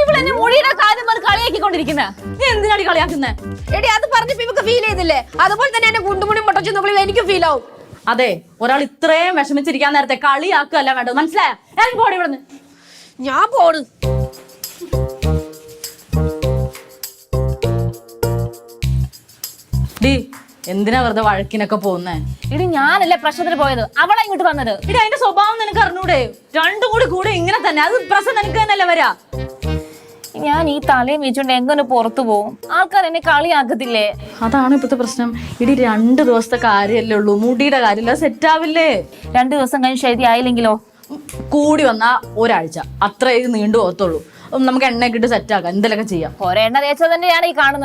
ഇവളെന്നെ മുടിയുടെ കാര്യം പറഞ്ഞ് കളിയാക്കിക്കൊണ്ടിരിക്കുന്ന നീ എന്തിനാണ് കളിയാക്കുന്നേ? എടി അത് പറഞ്ഞപ്പോ ഇവക്ക് ഫീൽ ചെയ്തില്ലേ? അതുപോലെ തന്നെ എന്റെ കുണ്ടുമുടി മുട്ടച്ചു എനിക്ക് ഫീൽ ആവും. അതെ, ഒരാൾ ഇത്രയും വിഷമിച്ചിരിക്കാൻ നേരത്തെ കളിയാക്കുകയല്ല വേണ്ടത്, മനസ്സിലായ? എനിക്ക് പോടി ഇവിടുന്ന്. ഞാൻ പോണ്. ഡി എന്തിനാ വെറുതെ വഴക്കിനൊക്കെ പോകുന്നേ? ഇടി ഞാനല്ലേ പ്രശ്നത്തിന് പോയത്, അവളെ ഇങ്ങോട്ട് വന്നത്. ഇടി അതിന്റെ സ്വഭാവം നിനക്ക് അറിഞ്ഞൂടെ? രണ്ടും കൂടി ഇങ്ങനെ തന്നെ. അത് പ്രശ്നം നിനക്ക് തന്നെയല്ലേ വരാ. ഞാൻ ഈ തലയും വെച്ചോണ്ട് എങ്ങനെ പുറത്തു പോകും? ആൾക്കാർ എന്നെ കളിയാക്കത്തില്ലേ? അതാണ് ഇപ്പോഴത്തെ പ്രശ്നം. ഇടി 2 ദിവസത്തെ കാര്യല്ലേ ഉള്ളൂ, മുടിയുടെ കാര്യമില്ല, സെറ്റ് ആവില്ലേ? 2 ദിവസം കഴിഞ്ഞ് ശരിയായില്ലെങ്കിലോ? കൂടി വന്നാ ഒരാഴ്ച, അത്രേ നീണ്ടു പോകത്തുള്ളൂ. നമുക്ക് എണ്ണയൊക്കെ ഇട്ട് സെറ്റ് ആക്കാം, എന്തെങ്കിലുമൊക്കെ ചെയ്യാം. ഒരെണ്ണ തേച്ചത് തന്നെയാണ് ഈ കാണുന്നത്.